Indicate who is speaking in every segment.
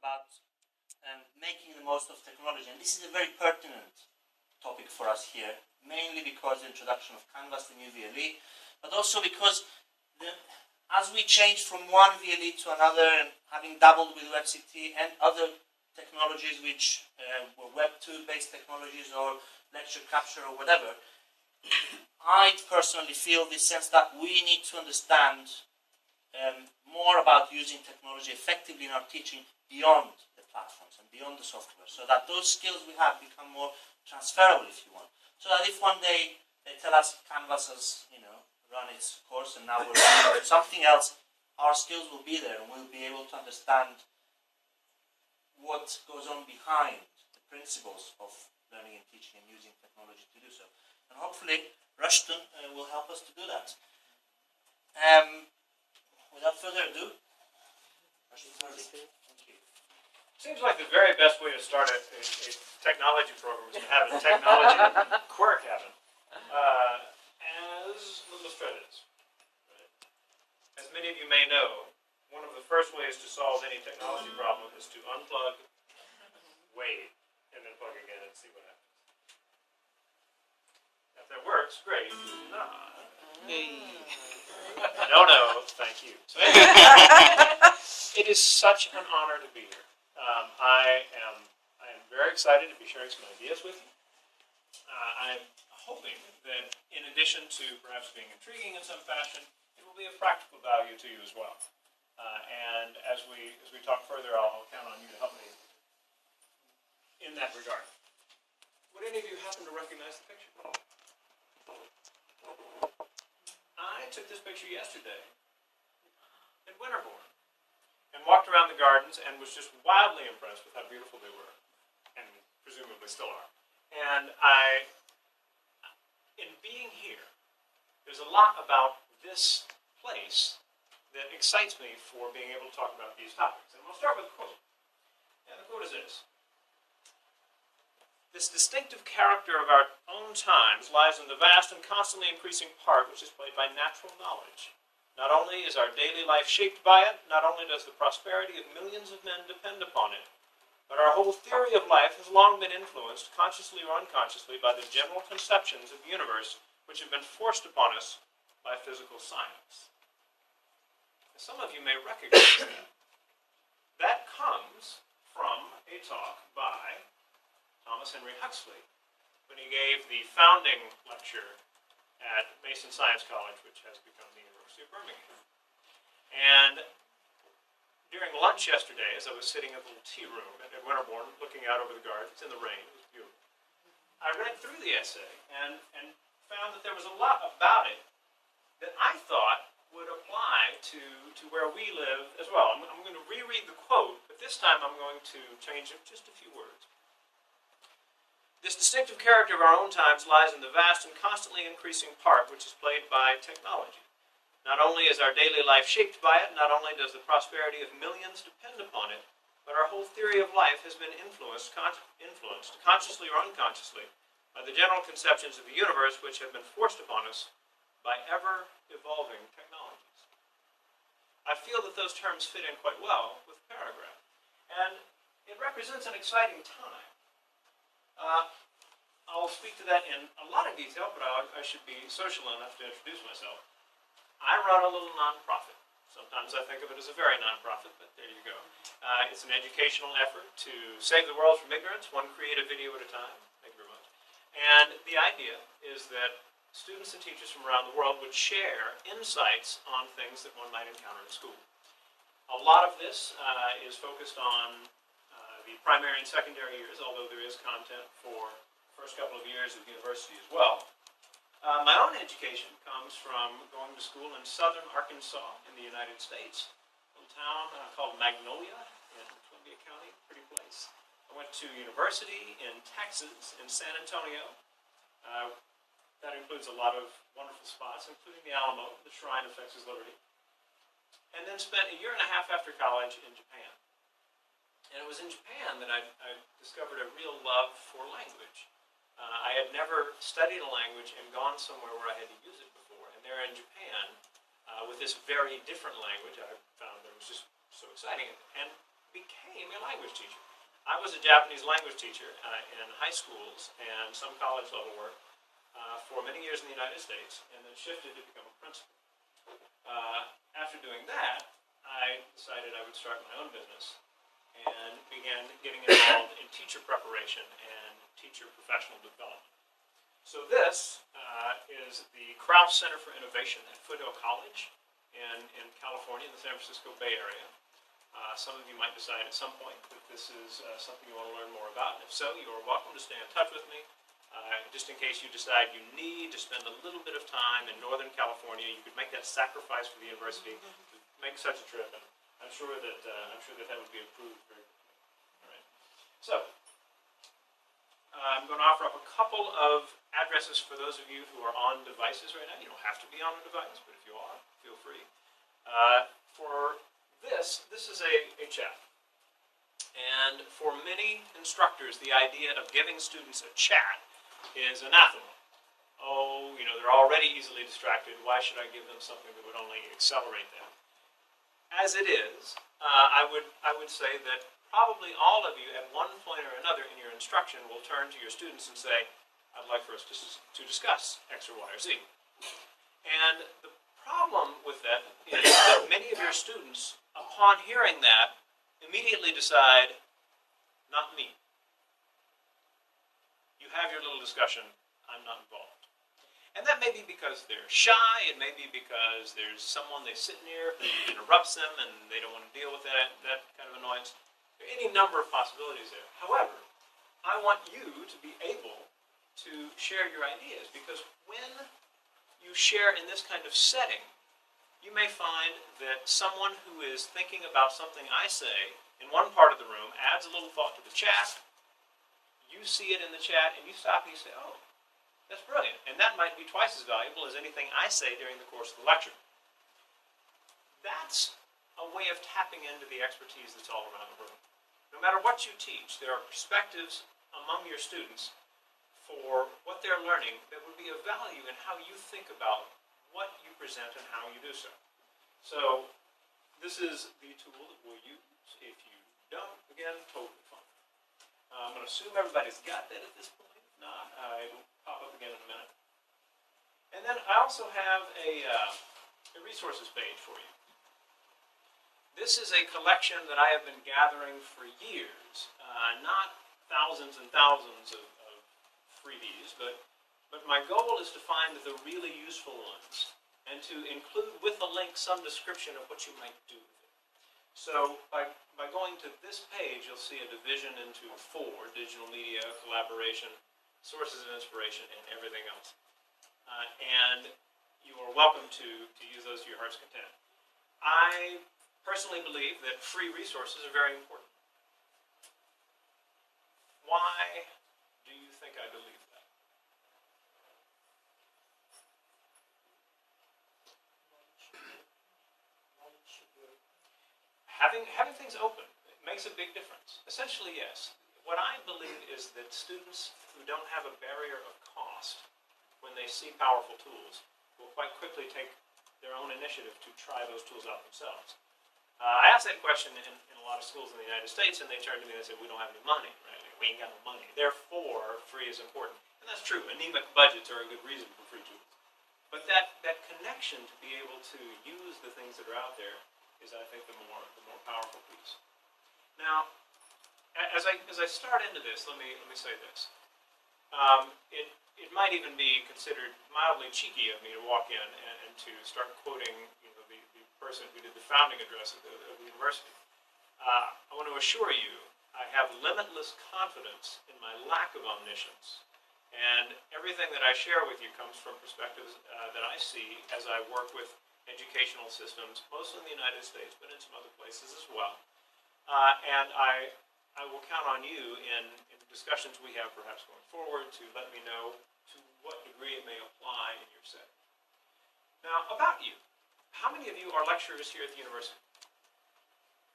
Speaker 1: about making the most of technology. And this is a very pertinent topic for us here, mainly because the introduction of Canvas, the new VLE, but also because as we change from one VLE to another, and having dabbled with WebCT and other technologies which were Web2 based technologies or lecture capture or whatever, I personally feel this sense that we need to understand more about using technology effectively in our teaching beyond the platforms and beyond the software, so that those skills we have become more transferable, if you want. So that if one day they tell us Canvas has, run its course and now we're doing something else, our skills will be there and we'll be able to understand what goes on behind the principles of learning and teaching and using technology to do so. And hopefully Rushton will help us to do that. Without further ado, Rushtom Hurley. Thank you.
Speaker 2: Seems like the very best way to start a technology program is to have a technology quirk cabin. As little Australians. As many of you may know, one of the first ways to solve any technology problem is to unplug, wait, and then plug again and see what happens. If that works, great. If not, no, thank you. So anyway, it is such an honor to be here. I am very excited to be sharing some ideas with you. I'm hoping that in addition to perhaps being intriguing in some fashion, it will be of practical value to you as well. And as we talk further, I'll count on you to help me in that regard. Would any of you happen to recognize the picture? I took this picture yesterday in Winterbourne and walked around the gardens and was just wildly impressed with how beautiful they were, and presumably still are. And in being here, there's a lot about this place that excites me for being able to talk about these topics. And we'll start with a quote. And the quote is this: "This distinctive character of our own times lies in the vast and constantly increasing part which is played by natural knowledge. Not only is our daily life shaped by it, not only does the prosperity of millions of men depend upon it, but our whole theory of life has long been influenced, consciously or unconsciously, by the general conceptions of the universe which have been forced upon us by physical science." Some of you may recognize that. That comes from a talk by Thomas Henry Huxley when he gave the founding lecture at Mason Science College, which has become the University of Birmingham. And during lunch yesterday, as I was sitting in the little tea room at Winterbourne, looking out over the gardens in the rain, it was beautiful, I read through the essay and found that there was a lot about it that I thought would apply to where we live as well. I'm going to reread the quote, but this time I'm going to change it just a few words. "This distinctive character of our own times lies in the vast and constantly increasing part which is played by technology. Not only is our daily life shaped by it, not only does the prosperity of millions depend upon it, but our whole theory of life has been influenced, consciously or unconsciously, by the general conceptions of the universe which have been forced upon us by ever-evolving technologies." I feel that those terms fit in quite well with the paragraph, and it represents an exciting time. I'll speak to that in a lot of detail, but I should be social enough to introduce myself. I run a little nonprofit. Sometimes I think of it as a very nonprofit, but there you go. It's an educational effort to save the world from ignorance, one creative video at a time. Thank you very much. And the idea is that students and teachers from around the world would share insights on things that one might encounter in school. A lot of this is focused on the primary and secondary years, although there is content for the first couple of years of university as well. My own education comes from going to school in southern Arkansas in the United States, a little town called Magnolia in Columbia County, pretty place. I went to university in Texas, in San Antonio. That includes a lot of wonderful spots, including the Alamo, the Shrine of Texas Liberty. And then spent a year and a half after college in Japan. And it was in Japan that I discovered a real love for language. I had never studied a language and gone somewhere where I had to use it before. And there in Japan, with this very different language, I found that it was just so exciting and became a language teacher. I was a Japanese language teacher in high schools and some college level work for many years in the United States, and then shifted to become a principal. After doing that, I decided I would start my own business and began getting involved in teacher preparation and teacher professional development. So this is the Krause Center for Innovation at Foothill College in California, in the San Francisco Bay Area. Some of you might decide at some point that this is something you want to learn more about. And if so, you are welcome to stay in touch with me. Just in case you decide you need to spend a little bit of time in Northern California, you could make that sacrifice for the university to make such a trip. And I'm sure that that would be approved very quickly. All right. So I'm going to offer up a couple of addresses for those of you who are on devices right now. You don't have to be on a device, but if you are, feel free. For this is a chat. And for many instructors, the idea of giving students a chat is anathema. Oh, they're already easily distracted. Why should I give them something that would only accelerate them? As it is, I would say that probably all of you at one point or another in your instruction will turn to your students and say, I'd like for us to discuss X or Y or Z. And the problem with that is that many of your students, upon hearing that, immediately decide, not me. You have your little discussion, I'm not involved. And that may be because they're shy, it may be because there's someone they sit near who interrupts them and they don't want to deal with that kind of annoyance. There are any number of possibilities there. However, I want you to be able to share your ideas, because when you share in this kind of setting, you may find that someone who is thinking about something I say in one part of the room adds a little thought to the chat. You see it in the chat, and you stop and you say, oh, that's brilliant. And that might be twice as valuable as anything I say during the course of the lecture. That's a way of tapping into the expertise that's all around the room. No matter what you teach, there are perspectives among your students for what they're learning that would be of value in how you think about what you present and how you do so. So this is the tool that we'll use. If you don't, again, totally fine. I'm going to assume everybody's got that at this point. If not, it will pop up again in a minute. And then I also have a resources page for you. This is a collection that I have been gathering for years, not thousands and thousands of freebies, but my goal is to find the really useful ones and to include with a link some description of what you might do with it. So by going to this page, you'll see a division into 4: digital media, collaboration, sources of inspiration, and everything else. And you are welcome to use those to your heart's content. I personally believe that free resources are very important. Why do you think I believe that? Having things open makes a big difference. Essentially, yes. What I believe is that students who don't have a barrier of cost when they see powerful tools will quite quickly take their own initiative to try those tools out themselves. I asked that question in a lot of schools in the United States, and they turned to me and said, we don't have any money, right? We ain't got no money. Therefore, free is important. And that's true. Anemic budgets are a good reason for free tools. But that connection to be able to use the things that are out there is, I think, the more powerful piece. Now, as I start into this, let me say this. It might even be considered mildly cheeky of me to walk in and to start quoting, the person who did the founding address of the university. I want to assure you, I have limitless confidence in my lack of omniscience, and everything that I share with you comes from perspectives that I see as I work with educational systems, mostly in the United States, but in some other places as well. And I will count on you in discussions we have perhaps going forward to let me know to what degree it may apply in your setting. Now, about you. How many of you are lecturers here at the university?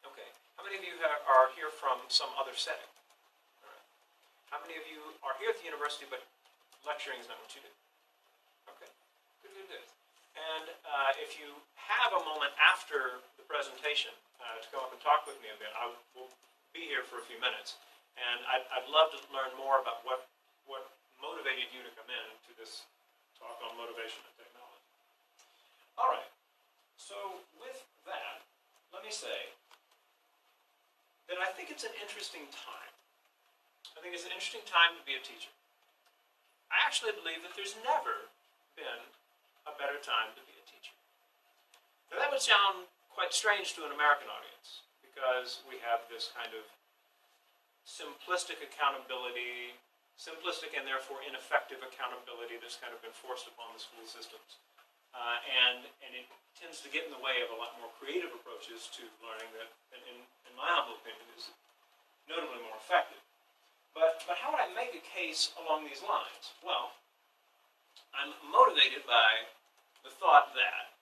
Speaker 2: Okay. How many of you are here from some other setting? All right. How many of you are here at the university, but lecturing is not what you do? Okay. Good. And if you have a moment after the presentation to come up and talk with me a bit, I will be here for a few minutes, and I'd love to learn more about what motivated you to come in to this talk on motivation and technology. All right, so with that, let me say that I think it's an interesting time. I think it's an interesting time to be a teacher. I actually believe that there's never been a better time to be a teacher. Now that would sound quite strange to an American audience, because we have this kind of simplistic accountability, simplistic and therefore ineffective accountability that's kind of been forced upon the school systems. And it tends to get in the way of a lot more creative approaches to learning that, in my humble opinion, is notably more effective. But how would I make a case along these lines? Well, I'm motivated by the thought that,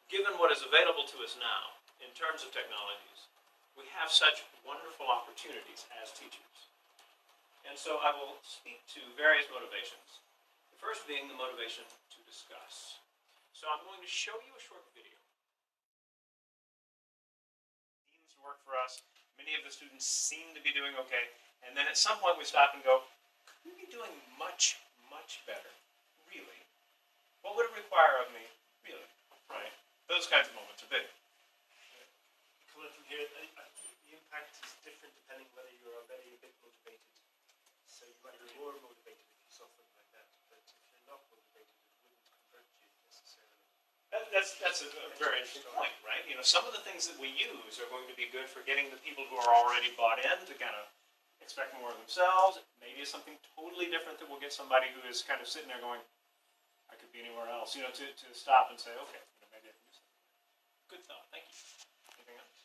Speaker 2: given what is available to us now in terms of technologies, we have such wonderful opportunities as teachers. And so I will speak to various motivations, the first being the motivation to discuss. So I'm going to show you a short video. Seems to work for us. Many of the students seem to be doing okay. And then at some point we stop and go, could we be doing much, much better? Really? What would it require of me? Really? Right? Those kinds of moments are big.
Speaker 3: Coming from here, the impact is different depending whether you're already a bit motivated. So you might be more motivated if you saw something like that, but if you're not motivated, it wouldn't convert you necessarily.
Speaker 2: That's a very interesting point, right? You know, some of the things that we use are going to be good for getting the people who are already bought in to kind of expect more of themselves. Maybe it's something totally different that will get somebody who is kind of sitting there going, I could be anywhere else, you know, to stop and say, okay, you know, maybe I can do something. Good thought, thank you. Anything else?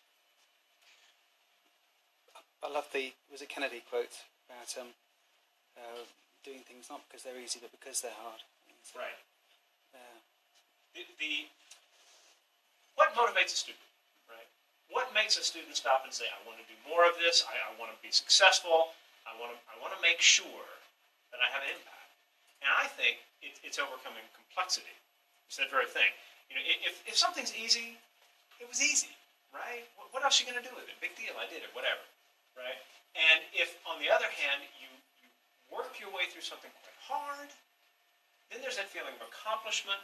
Speaker 4: I love was it Kennedy quote about doing things not because they're easy but because they're hard. So,
Speaker 2: right. What motivates a student, right? What makes a student stop and say, I want to do more of this, I want to be successful, I want to make sure that I have an impact. And I think it's overcoming complexity. It's that very thing. You know, if something's easy, it was easy, right? What else are you going to do with it? Big deal, I did it, whatever, right? And if, on the other hand, you work your way through something quite hard, then there's that feeling of accomplishment,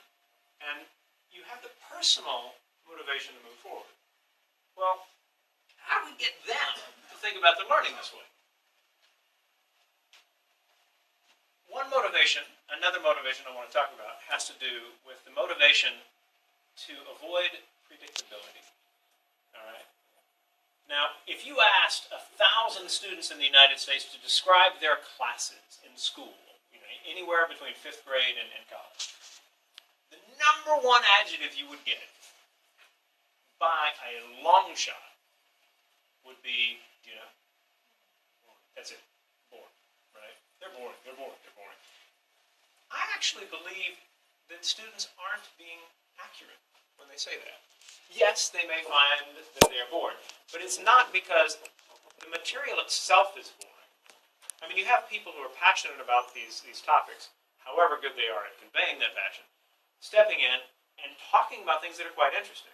Speaker 2: and you have the personal motivation to move forward. Well, how do we get them to think about their learning this way? Another motivation I want to talk about has to do with the motivation to avoid predictability. All right. Now, if you asked 1,000 students in the United States to describe their classes in school, you know, anywhere between 5th grade and college, the number one adjective you would get by a long shot would be, you know, that's it, boring, right? They're boring, they're boring, they're boring. I actually believe that students aren't being accurate when they say that. Yes, they may find that they're bored, but it's not because the material itself is boring. I mean, you have people who are passionate about these topics, however good they are at conveying that passion, stepping in and talking about things that are quite interesting.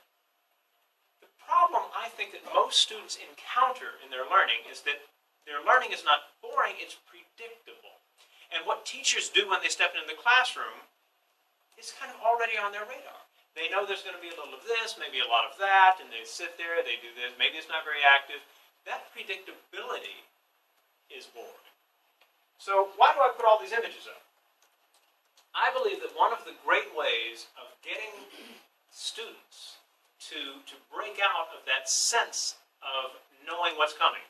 Speaker 2: The problem I think that most students encounter in their learning is that their learning is not boring, it's predictable. And what teachers do when they step into the classroom is kind of already on their radar. They know there's going to be a little of this, maybe a lot of that, and they sit there, they do this, maybe it's not very active. That predictability is boring. So why do I put all these images up? I believe that one of the great ways of getting students to break out of that sense of knowing what's coming,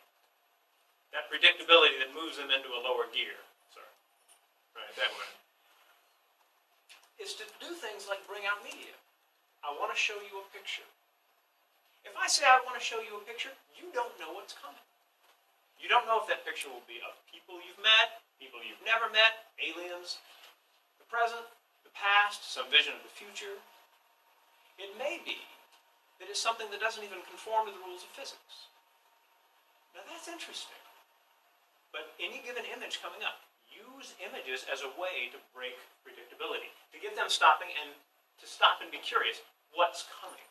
Speaker 2: that predictability that moves them into a lower gear, right, that way, is to do things like bring out media. I want to show you a picture. If I say I want to show you a picture, you don't know what's coming. You don't know if that picture will be of people you've met, people you've never met, aliens, the present, the past, some vision of the future. It may be that it's something that doesn't even conform to the rules of physics. Now that's interesting. But any given image coming up, use images as a way to break predictability, to get them stopping and to stop and be curious. What's coming?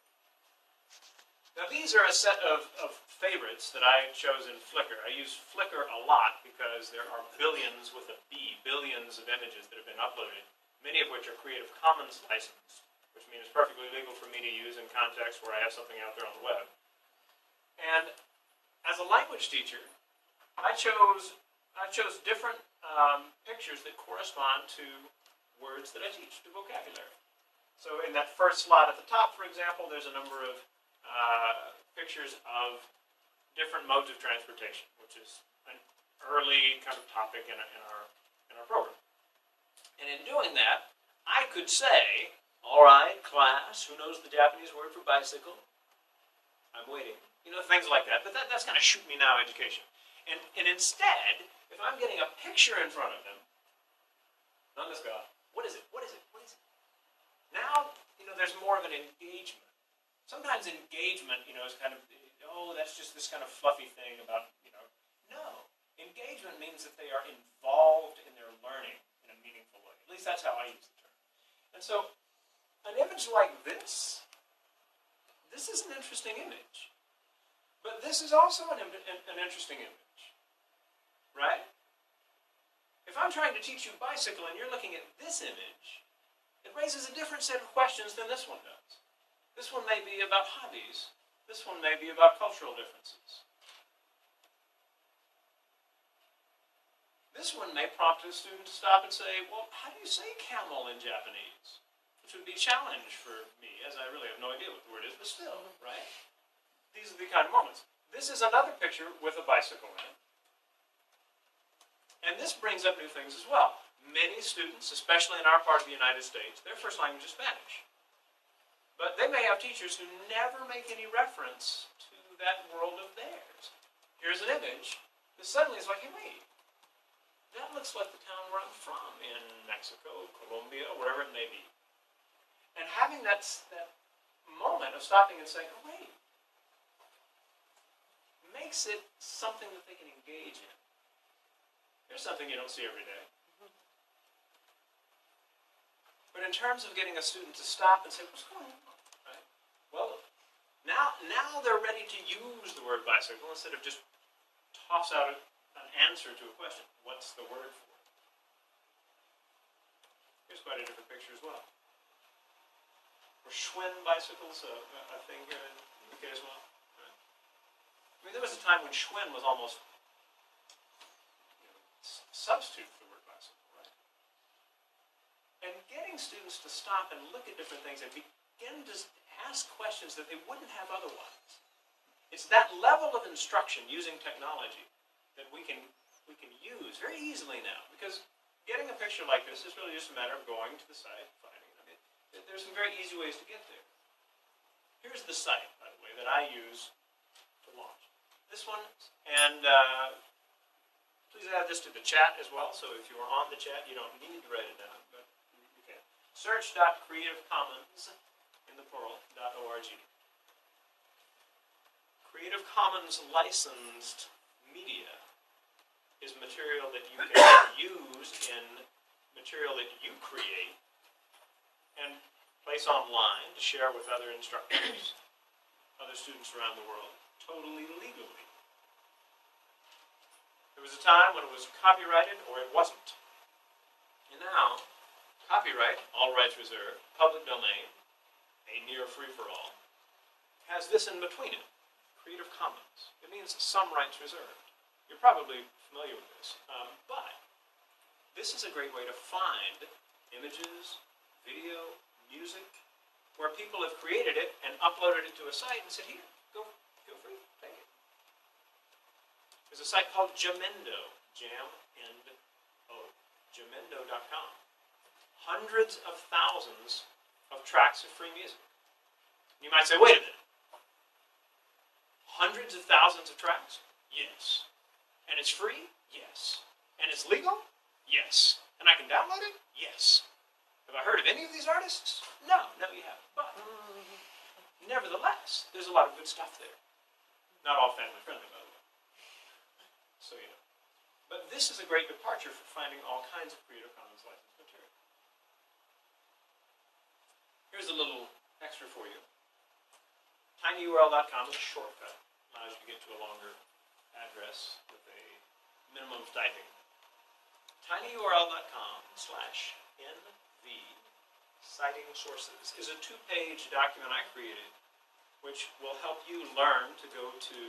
Speaker 2: Now these are a set of favorites that I chose in Flickr. I use Flickr a lot because there are billions with a B, billions of images that have been uploaded, many of which are Creative Commons licensed, which means it's perfectly legal for me to use in contexts where I have something out there on the web. And as a language teacher, I chose different pictures that correspond to words that I teach, to vocabulary. So in that first slide at the top, for example, there's a number of pictures of different modes of transportation, which is an early kind of topic in our program. And in doing that, I could say, all right, class, who knows the Japanese word for bicycle? I'm waiting. You know, things like that. But that's kind of shoot me now education. And instead, if I'm getting a picture in front of them, not this guy, what is it? What is it? What is it? Now, you know, there's more of an engagement. Sometimes engagement, you know, is kind of, oh, that's just this kind of fluffy thing about, you know. No. Engagement means that they are involved in their learning in a meaningful way. At least that's how I use the term. And so, an image like this is an interesting image. But this is also an interesting image. Right? If I'm trying to teach you bicycle and you're looking at this image, it raises a different set of questions than this one does. This one may be about hobbies. This one may be about cultural differences. This one may prompt a student to stop and say, well, how do you say camel in Japanese? Which would be a challenge for me, as I really have no idea what the word is, but still, right? These are the kind of moments. This is another picture with a bicycle in it. And this brings up new things as well. Many students, especially in our part of the United States, their first language is Spanish. But they may have teachers who never make any reference to that world of theirs. Here's an image that suddenly is like, hey, wait, that looks like the town where I'm from in Mexico, Colombia, wherever it may be. And having that moment of stopping and saying, oh, wait, makes it something that they can engage in. Here's something you don't see every day. But in terms of getting a student to stop and say, what's going on? Right? Well, now they're ready to use the word bicycle instead of just toss out an answer to a question. What's the word for it? Here's quite a different picture as well. Were Schwinn bicycles a thing here in the UK as well? Right? I mean, there was a time when Schwinn was almost substitute for the word bicycle, right? And getting students to stop and look at different things and begin to ask questions that they wouldn't have otherwise. It's that level of instruction using technology that we can use very easily now. Because getting a picture like this is really just a matter of going to the site, finding it. I mean, there's some very easy ways to get there. Here's the site, by the way, that I use to launch. This one, and please add this to the chat as well, so if you are on the chat, you don't need to write it down, but you can. Search.creativecommons, in the plural, .org. Creative Commons licensed media is material that you can use in material that you create and place online to share with other instructors, other students around the world, totally legally. There was a time when it was copyrighted or it wasn't. And now, copyright, all rights reserved, public domain, a near free-for-all, has this in between it, Creative Commons. It means some rights reserved. You're probably familiar with this. But this is a great way to find images, video, music, where people have created it and uploaded it to a site and said, here, go, feel free, take it. There's a site called Jamendo, Jam-N-O, jamendo.com. Hundreds of thousands of tracks of free music. You might say, wait a minute. Hundreds of thousands of tracks? Yes. And it's free? Yes. And it's legal? Yes. And I can download it? Yes. Have I heard of any of these artists? No, you haven't. But nevertheless, there's a lot of good stuff there. Not all family friendly, by the way. So you know. But this is a great departure for finding all kinds of Creative Commons licensed material. Here's a little extra for you. tinyurl.com is a shortcut. Allows you to get to a longer address with a minimum of typing. tinyurl.com/nv citing sources is a 2-page document I created which will help you learn to go to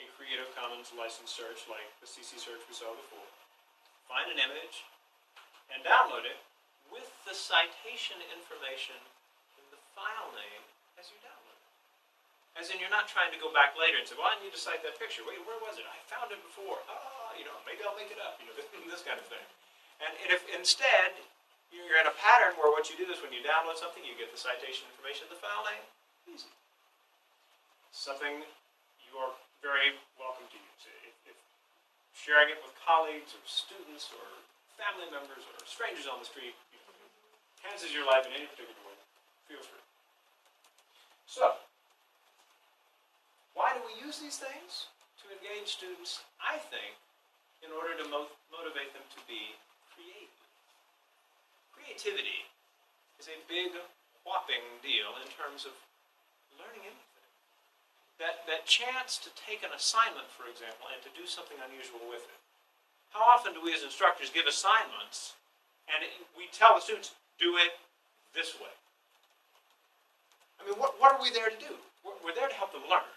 Speaker 2: a Creative Commons licensed search like the CC search we saw before, find an image, and download it with the citation information in the file name as you download it. As in, you're not trying to go back later and say, well, I need to cite that picture. Wait, where was it? I found it before. Maybe I'll make it up, this kind of thing. And if instead, you're in a pattern where what you do is when you download something, you get the citation information in the file name. Easy. Something you are very welcome to use. If sharing it with colleagues or students or family members or strangers on the street, enhances your life in any particular way, feel free. So, why do we use these things? To engage students, I think, in order to motivate them to be creative. Creativity is a big, whopping deal in terms of learning anything. That chance to take an assignment, for example, and to do something unusual with it. How often do we as instructors give assignments and we tell the students, do it this way? I mean, what are we there to do? We're there to help them learn.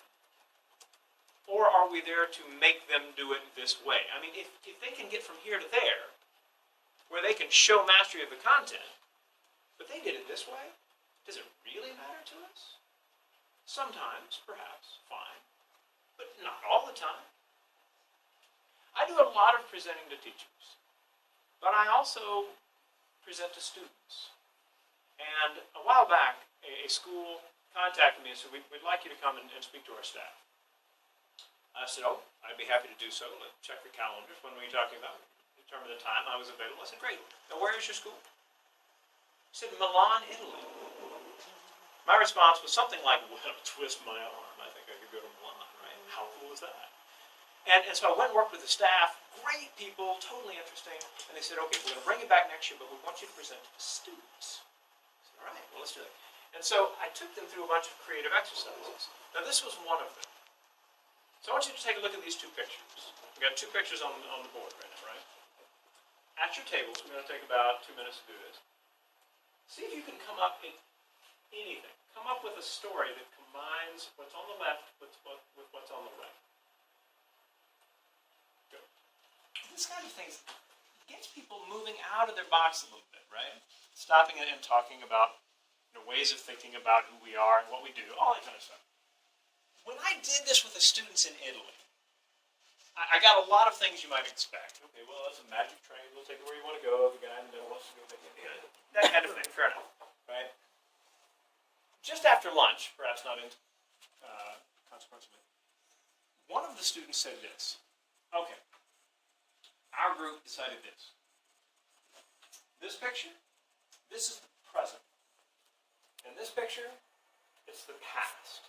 Speaker 2: Or are we there to make them do it this way? I mean, if they can get from here to there, where they can show mastery of the content, but they did it this way, does it really matter to us? Sometimes, perhaps, fine, but not all the time. I do a lot of presenting to teachers, but I also present to students. And a while back, a school contacted me and said, we'd like you to come and speak to our staff. I said, oh, I'd be happy to do so. Let's check the calendars. When were you talking about? Determine the time I was available. I said, great. Now, where is your school? He said, Milan, Italy. My response was something like, well, twist my arm. I think I could go to Milan, right? How cool is that? And so I went and worked with the staff. Great people, totally interesting. And they said, okay, we're going to bring you back next year, but we want you to present to the students. I said, all right, well, let's do it. And so I took them through a bunch of creative exercises. Now, this was one of them. So I want you to take a look at these 2 pictures. We've got 2 pictures on the board right now, right? At your tables, we're going to take about 2 minutes to do this. See if you can come up with anything. Come up with a story that combines what's on the left with what's on the right. Go. This kind of thing gets people moving out of their box a little bit, right? Stopping and talking about ways of thinking about who we are and what we do, all that kind of stuff. When I did this with the students in Italy, I got a lot of things you might expect. Okay, well, that's a magic train. We'll take it where you want to go. The guy in the middle wants to go. That kind of thing. Fair enough, right? Just after lunch, perhaps not in consequence of it, one of the students said this. Okay, our group decided this. This picture, this is the present. And this picture, it's the past.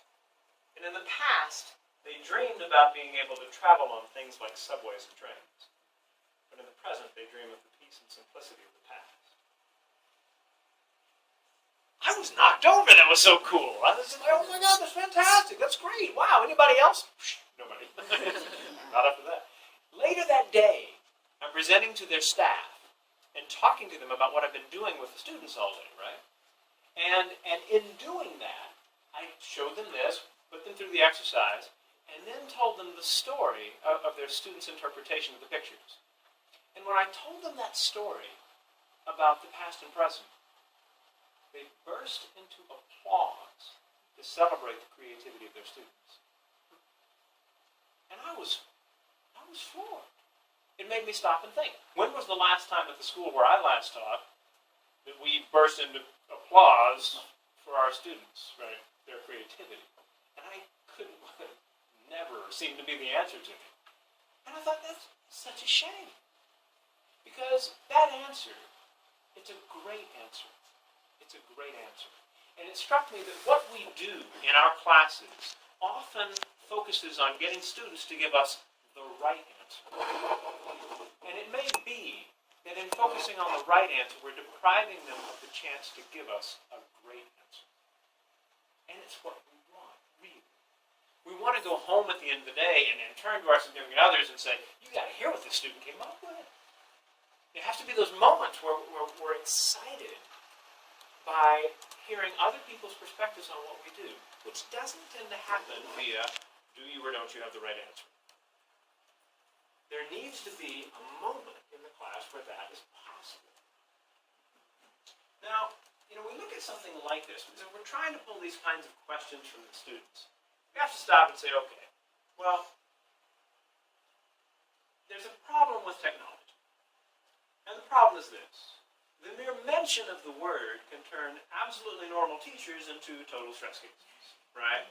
Speaker 2: And in the past, they dreamed about being able to travel on things like subways and trains. But in the present, they dream of the peace and simplicity of the past. I was knocked over. That was so cool. I was like, oh my God, that's fantastic. That's great. Wow, anybody else? Nobody. Not after that. Later that day, I'm presenting to their staff and talking to them about what I've been doing with the students all day, right? And in doing that, I showed them this, put them through the exercise, and then told them the story of their students' interpretation of the pictures. And when I told them that story about the past and present, they burst into applause to celebrate the creativity of their students. And I was floored. It made me stop and think. When was the last time at the school where I last taught that we burst into applause for our students, right? Their creativity. And I never seemed to be the answer to me. And I thought, that's such a shame. Because that answer, it's a great answer. It's a great answer. And it struck me that what we do in our classes often focuses on getting students to give us the right answer. And it may be that in focusing on the right answer, we're depriving them of the chance to give us a great answer. And it's what we want. We want to go home at the end of the day and turn to our significant others and say, you got to hear what this student came up with. There have to be those moments where we're excited by hearing other people's perspectives on what we do, which doesn't tend to happen via do you or don't you have the right answer. There needs to be a moment in the class where that is possible. Now, we look at something like this, because if we're trying to pull these kinds of questions from the students, we have to stop and say, okay, well, there's a problem with technology. And the problem is this. The mere mention of the word can turn absolutely normal teachers into total stress cases, right?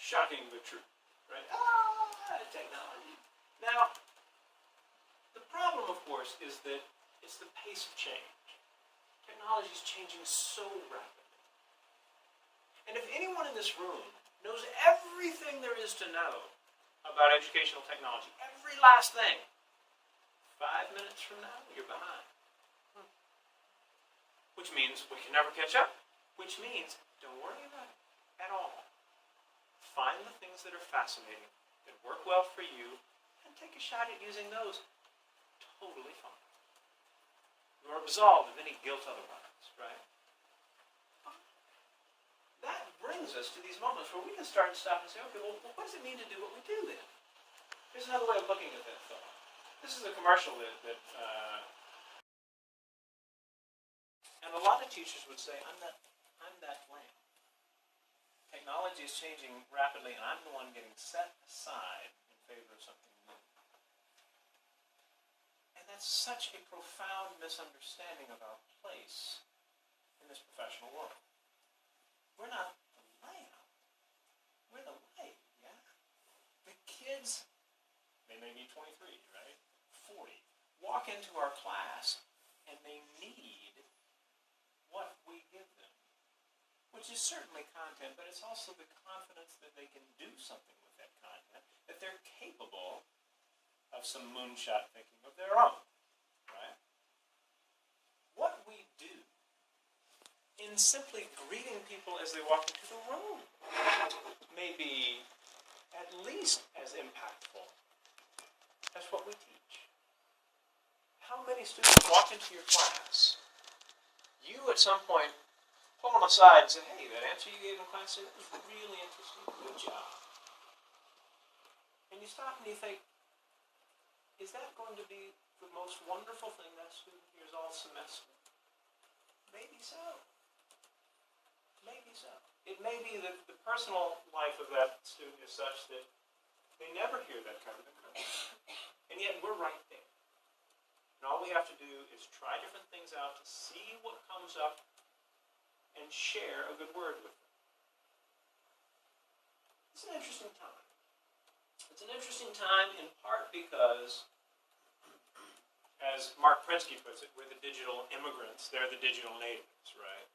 Speaker 2: Shocking but true, right? Technology. Now, the problem, of course, is that it's the pace of change. Technology is changing so rapidly. And if anyone in this room knows everything there is to know about educational technology, every last thing, 5 minutes from now, you're behind. Which means we can never catch up. Which means don't worry about it at all. Find the things that are fascinating, that work well for you, and take a shot at using those. Totally fine. You are absolved of any guilt otherwise, right? That brings us to these moments where we can start and stop and say, okay, well, what does it mean to do what we do then? Here's another way of looking at that thought. This is a commercial that and a lot of teachers would say, I'm that lamp. Technology is changing rapidly, and I'm the one getting set aside in favor of something new. And that's such a profound misunderstanding of our place in this professional world. We're not the lamp. We're the light, yeah? The kids, they may be 23, right? 40, walk into our class and they need what we give them, which is certainly content, but it's also the confidence that they can do something with that content, that they're capable of some moonshot thinking of their own, right? What we do in simply greeting people as they walk into the room may be at least as impactful as what we teach. How many students walk into your class, you at some point pull them aside and say, hey, that answer you gave in class today was really interesting, good job. And you stop and you think, is that going to be the most wonderful thing that student hears all semester? Maybe so. Maybe so. It may be that the personal life of that student is such that they never hear that kind of encouragement. And yet we're right there. And all we have to do is try different things out to see what comes up and share a good word with them. It's an interesting time. It's an interesting time in part because, as Mark Prensky puts it, we're the digital immigrants, they're the digital natives, right?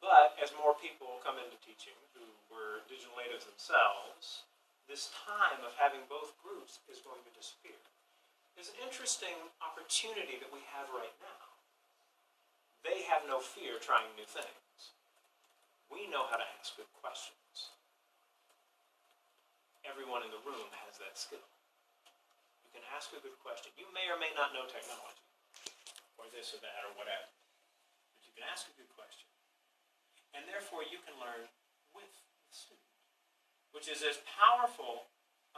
Speaker 2: But as more people come into teaching who were digital natives themselves, this time of having both groups is going to disappear. There's an interesting opportunity that we have right now. They have no fear trying new things. We know how to ask good questions. Everyone in the room has that skill. You can ask a good question. You may or may not know technology, or this or that or whatever, but you can ask a good question. And therefore you can learn with the student, which is as powerful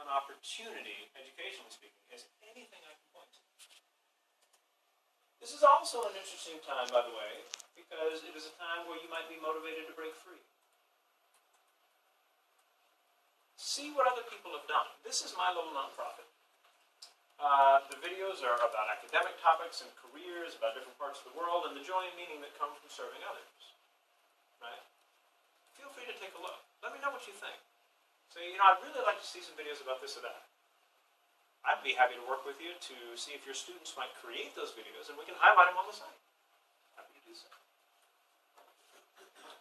Speaker 2: an opportunity, educationally speaking, as anything I can point to. This is also an interesting time, by the way, because it is a time where you might be motivated to break free. See what other people have done. This is my little nonprofit. The videos are about academic topics and careers, about different parts of the world, and the joy and meaning that come from serving others. Right? Feel free to take a look. Let me know what you think. Say, I'd really like to see some videos about this or that. I'd be happy to work with you to see if your students might create those videos and we can highlight them on the site. Happy to do so.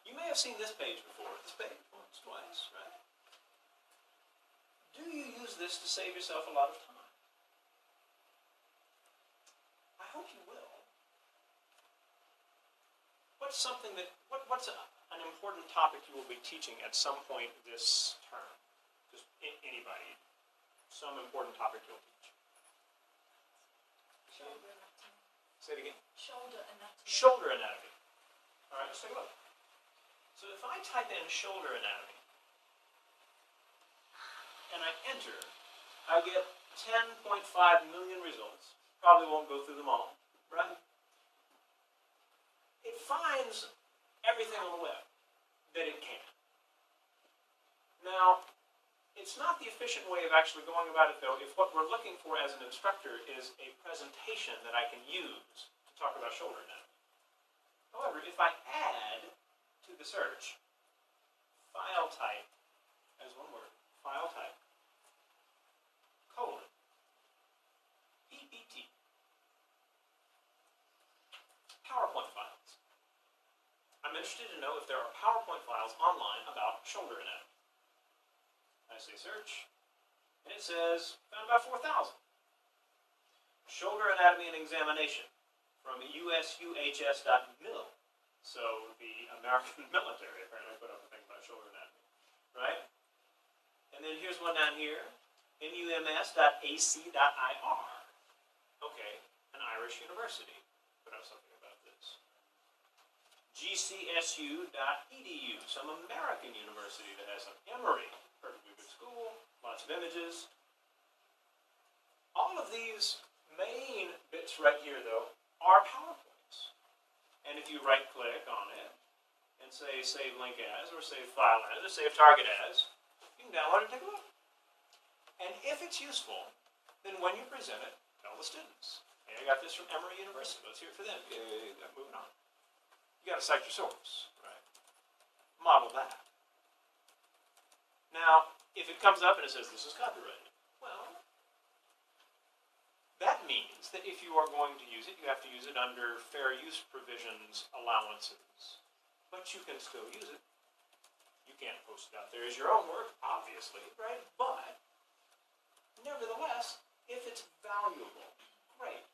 Speaker 2: You may have seen this page before. This page once, twice, right? Do you use this to save yourself a lot of time? I hope you will. What's something that, what's an important topic you will be teaching at some point this term? Just anybody. Some important topic you'll teach.
Speaker 5: Shoulder anatomy.
Speaker 2: Say it again.
Speaker 5: Shoulder anatomy.
Speaker 2: Shoulder anatomy. All right, let's take a look. So if I type in shoulder anatomy and I enter, I get 10.5 million results. Probably won't go through them all, right? It finds everything on the web that it can. Now, it's not the efficient way of actually going about it, though, if what we're looking for as an instructor is a presentation that I can use to talk about shoulder anatomy. However, if I add to the search file type as one word, file type, colon, PPT, PowerPoint files. I'm interested to know if there are PowerPoint files online about shoulder anatomy. I say search, and it says found about 4,000. Shoulder anatomy and examination from usuhs.mil. So the American military apparently put up a thing about shoulder anatomy, right? And then here's one down here, nums.ac.ir. Okay, an Irish university put up something about this. gcsu.edu, some American university that has an Emory, perfectly good school, lots of images. All of these main bits right here, though, are PowerPoints. And if you right-click on it and say Save Link As, or Save File As, or Save Target As, you can download it and take a look. And if it's useful, then when you present it, tell the students, hey, I got this from Emory University. Let's hear it for them. Yay, moving on. You got to cite your source, right? Model that. Now, if it comes up and it says this is copyrighted, well, that means that if you are going to use it, you have to use it under fair use provisions allowances. But you can still use it. You can't post it out there as your own work, obviously, right? But, nevertheless, if it's valuable, great.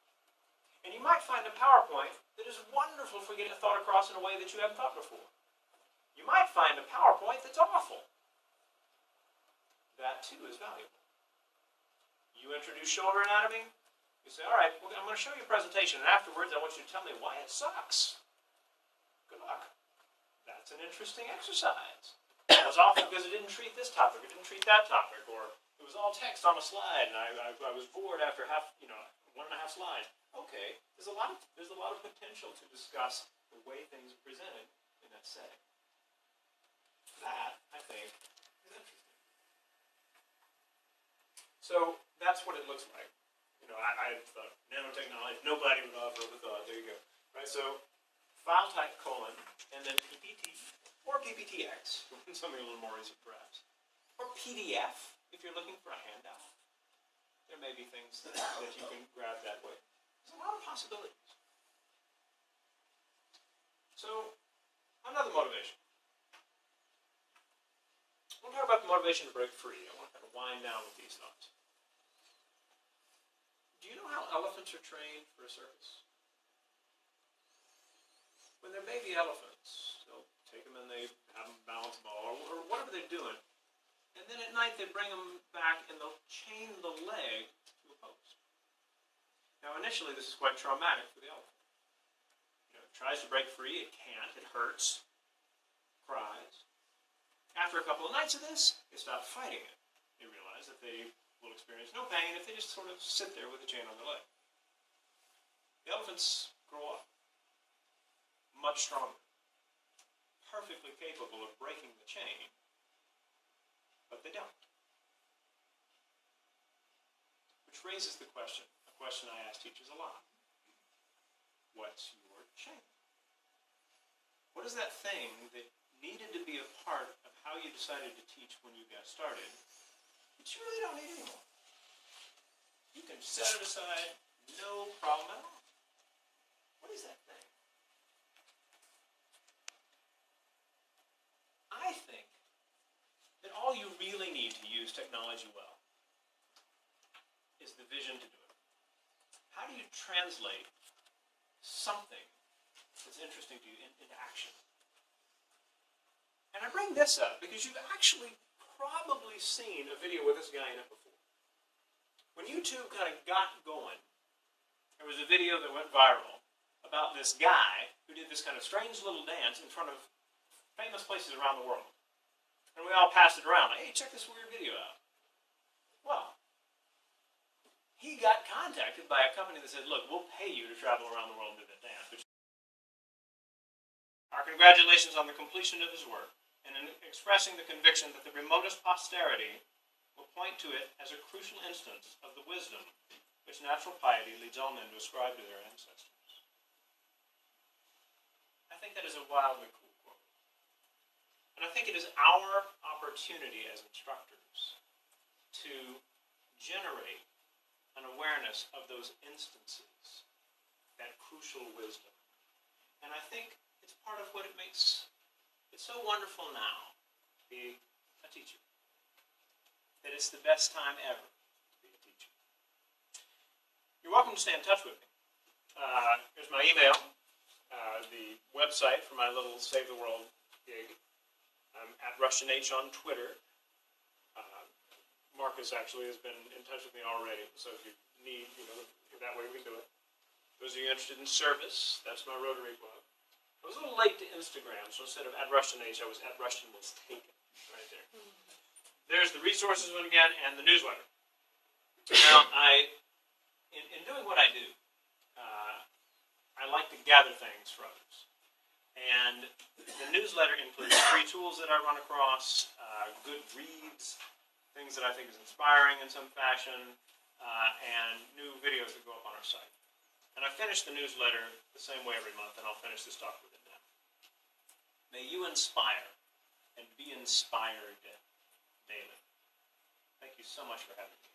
Speaker 2: And you might find a PowerPoint that is wonderful for getting a thought across in a way that you haven't thought before. You might find a PowerPoint that's awful. That, too, is valuable. You introduce shoulder anatomy, you say, all right, well, I'm going to show you a presentation, and afterwards I want you to tell me why it sucks. Good luck. That's an interesting exercise. It was awful because it didn't treat this topic, it didn't treat that topic, or it was all text on a slide, and I was bored after half, 1.5 slides. Okay, there's a lot of potential to discuss the way things are presented in that setting. That, I think, is interesting. So that's what it looks like. I thought nanotechnology, nobody would offer the thought. There you go. Right. So file type colon and then PPT or PPTX, something a little more recent perhaps, or PDF if you're looking for a handout. There may be things that you can grab that way. There's a lot of possibilities. So another motivation. We'll talk about the motivation to break free. I want to kind of wind down with these thoughts. Do you know how elephants are trained for a circus? When they're baby elephants, they'll take them and they have them balance a ball or whatever they're doing. And then at night they bring them back and they'll chain the leg to a post. Now initially this is quite traumatic for the elephant. It tries to break free, it can't, it hurts, cries. After a couple of nights of this, they stop fighting it. They realize that they will experience no pain if they just sort of sit there with a chain on their leg. The elephants grow up much stronger, perfectly capable of breaking the chain, but they don't. Which raises the question, a question I ask teachers a lot. What's your chain? What is that thing that needed to be a part of how you decided to teach when you got started, but you really don't need anymore? You can set it aside, no problem at all. What is that thing? I think that all you really need to use technology well is the vision to do it. How do you translate something that's interesting to you into action? And I bring this up because you've actually probably seen a video with this guy in it before. When YouTube kind of got going, there was a video that went viral about this guy who did this kind of strange little dance in front of famous places around the world. And we all passed it around, like, hey, check this weird video out. Well, he got contacted by a company that said, look, we'll pay you to travel around the world and do that dance. Our congratulations on the completion of his work, and in expressing the conviction that the remotest posterity will point to it as a crucial instance of the wisdom which natural piety leads all men to ascribe to their ancestors. I think that is a wildly cool quote. And I think it is our opportunity as instructors to generate an awareness of those instances, that crucial wisdom. And I think it's part of what it makes it so wonderful now to be a teacher. That it's the best time ever to be a teacher. You're welcome to stay in touch with me. Here's my email, the website for my little Save the World gig. I'm at RushtonH on Twitter. Marcus actually has been in touch with me already, so if you need, that way we can do it. Those of you interested in service, that's my Rotary Club. I was a little late to Instagram, so instead of at RushtonH, I was at Rushton was taken, right there. There's the resources one again, and the newsletter. Now, in doing what I do, I like to gather things for others. And the newsletter includes free tools that I run across, good reads, things that I think is inspiring in some fashion, and new videos that go up on our site. And I finish the newsletter the same way every month, and I'll finish this talk with it now. May you inspire and be inspired daily. Thank you so much for having me.